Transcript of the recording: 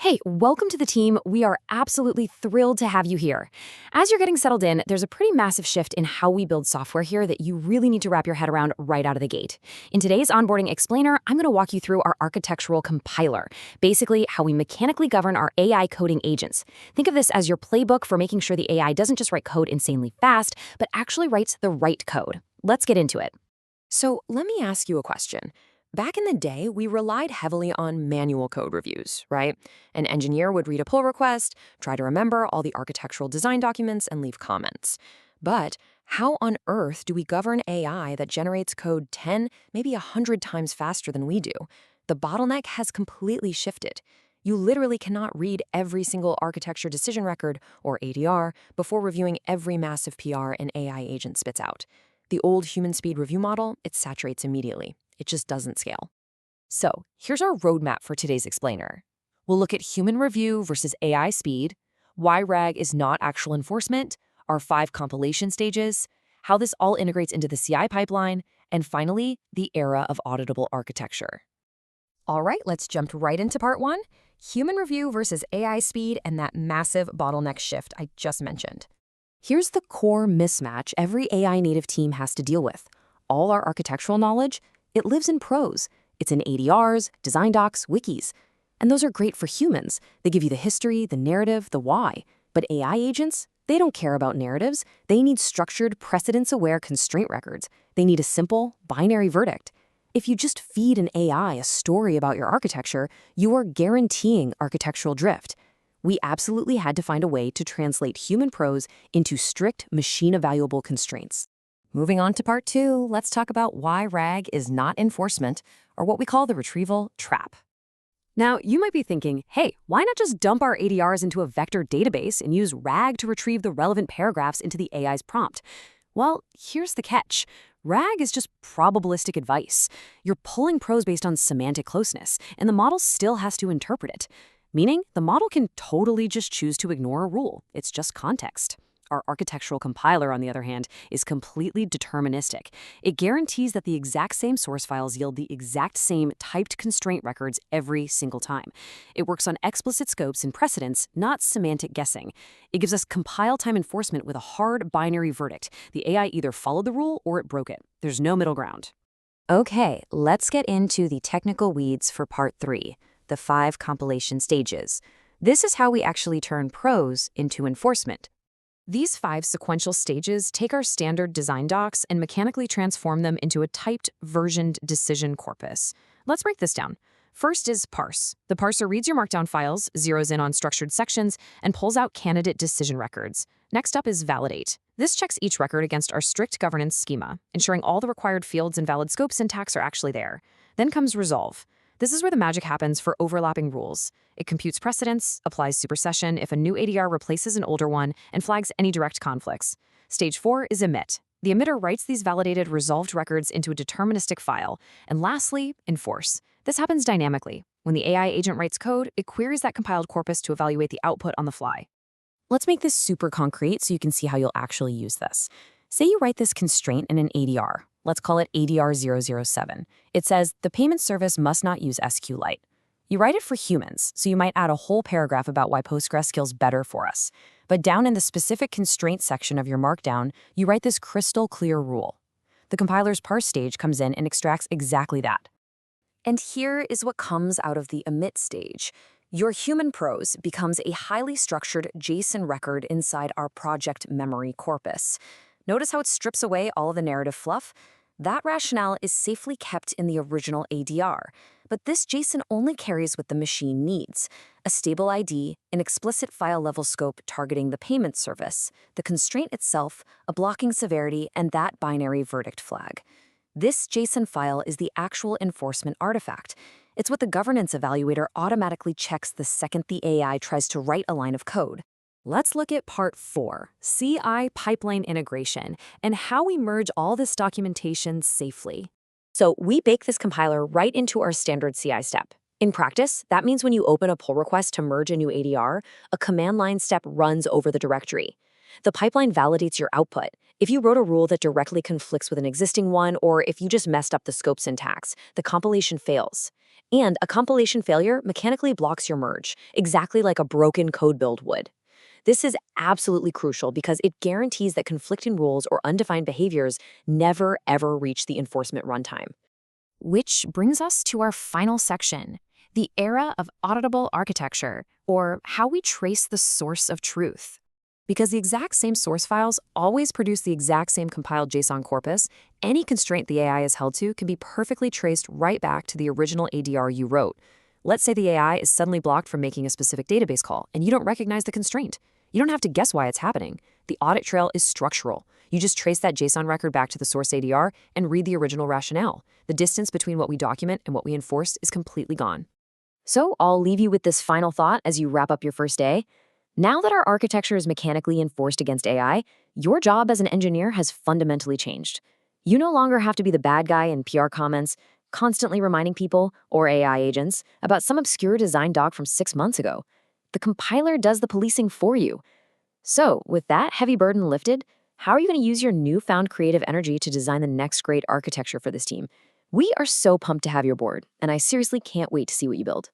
Hey, welcome to the team. We are absolutely thrilled to have you here. As you're getting settled in, there's a pretty massive shift in how we build software here that you really need to wrap your head around right out of the gate. In today's onboarding explainer, I'm going to walk you through our architectural compiler, basically how we mechanically govern our AI coding agents. Think of this as your playbook for making sure the AI doesn't just write code insanely fast, but actually writes the right code. Let's get into it. So let me ask you a question. Back in the day, we relied heavily on manual code reviews, right? An engineer would read a pull request, try to remember all the architectural design documents, and leave comments. But how on earth do we govern AI that generates code 10, maybe 100 times faster than we do? The bottleneck has completely shifted. You literally cannot read every single architecture decision record, or ADR, before reviewing every massive PR an AI agent spits out. The old human speed review model, it saturates immediately. It just doesn't scale. So here's our roadmap for today's explainer. We'll look at human review versus AI speed, why RAG is not actual enforcement, our 5 compilation stages, how this all integrates into the CI pipeline, and finally, the era of auditable architecture. All right, let's jump right into part 1, human review versus AI speed and that massive bottleneck shift I just mentioned. Here's the core mismatch every AI native team has to deal with. All our architectural knowledge, it lives in prose. It's in ADRs, design docs, wikis. And those are great for humans. They give you the history, the narrative, the why. But AI agents, they don't care about narratives. They need structured, precedence-aware constraint records. They need a simple, binary verdict. If you just feed an AI a story about your architecture, you are guaranteeing architectural drift. We absolutely had to find a way to translate human prose into strict, machine-evaluable constraints. Moving on to part 2, let's talk about why RAG is not enforcement, or what we call the retrieval trap. Now, you might be thinking, hey, why not just dump our ADRs into a vector database and use RAG to retrieve the relevant paragraphs into the AI's prompt? Well, here's the catch. RAG is just probabilistic advice. You're pulling prose based on semantic closeness, and the model still has to interpret it. Meaning, the model can totally just choose to ignore a rule. It's just context. Our architectural compiler, on the other hand, is completely deterministic. It guarantees that the exact same source files yield the exact same typed constraint records every single time. It works on explicit scopes and precedents, not semantic guessing. It gives us compile time enforcement with a hard binary verdict. The AI either followed the rule or it broke it. There's no middle ground. Okay, let's get into the technical weeds for part 3, the 5 compilation stages. This is how we actually turn prose into enforcement. These 5 sequential stages take our standard design docs and mechanically transform them into a typed, versioned decision corpus. Let's break this down. First is parse. The parser reads your markdown files, zeroes in on structured sections, and pulls out candidate decision records. Next up is validate. This checks each record against our strict governance schema, ensuring all the required fields and valid scope syntax are actually there. Then comes resolve. This is where the magic happens for overlapping rules. It computes precedence, applies supersession if a new ADR replaces an older one, and flags any direct conflicts. Stage 4 is emit. The emitter writes these validated, resolved records into a deterministic file. And lastly, enforce. This happens dynamically. When the AI agent writes code, it queries that compiled corpus to evaluate the output on the fly. Let's make this super concrete so you can see how you'll actually use this. Say you write this constraint in an ADR. Let's call it ADR 007. It says, the payment service must not use SQLite. You write it for humans, so you might add a whole paragraph about why PostgreSQL's better for us. But down in the specific constraint section of your markdown, you write this crystal clear rule. The compiler's parse stage comes in and extracts exactly that. And here is what comes out of the emit stage. Your human prose becomes a highly structured JSON record inside our project memory corpus. Notice how it strips away all of the narrative fluff? That rationale is safely kept in the original ADR, but this JSON only carries what the machine needs: a stable ID, an explicit file-level scope targeting the payment service, the constraint itself, a blocking severity, and that binary verdict flag. This JSON file is the actual enforcement artifact. It's what the governance evaluator automatically checks the second the AI tries to write a line of code. Let's look at part 4, CI pipeline integration, and how we merge all this documentation safely. So we bake this compiler right into our standard CI step. In practice, that means when you open a pull request to merge a new ADR, a command line step runs over the directory. The pipeline validates your output. If you wrote a rule that directly conflicts with an existing one, or if you just messed up the scope syntax, the compilation fails. And a compilation failure mechanically blocks your merge, exactly like a broken code build would. This is absolutely crucial because it guarantees that conflicting rules or undefined behaviors never ever reach the enforcement runtime. Which brings us to our final section, the era of auditable architecture, or how we trace the source of truth. Because the exact same source files always produce the exact same compiled JSON corpus, any constraint the AI is held to can be perfectly traced right back to the original ADR you wrote. Let's say the AI is suddenly blocked from making a specific database call, and you don't recognize the constraint. You don't have to guess why it's happening. The audit trail is structural. You just trace that JSON record back to the source ADR and read the original rationale. The distance between what we document and what we enforce is completely gone. So I'll leave you with this final thought as you wrap up your first day. Now that our architecture is mechanically enforced against AI, your job as an engineer has fundamentally changed. You no longer have to be the bad guy in PR comments, constantly reminding people, or AI agents, about some obscure design doc from 6 months ago. The compiler does the policing for you. So, with that heavy burden lifted, how are you going to use your newfound creative energy to design the next great architecture for this team? We are so pumped to have you aboard, and I seriously can't wait to see what you build.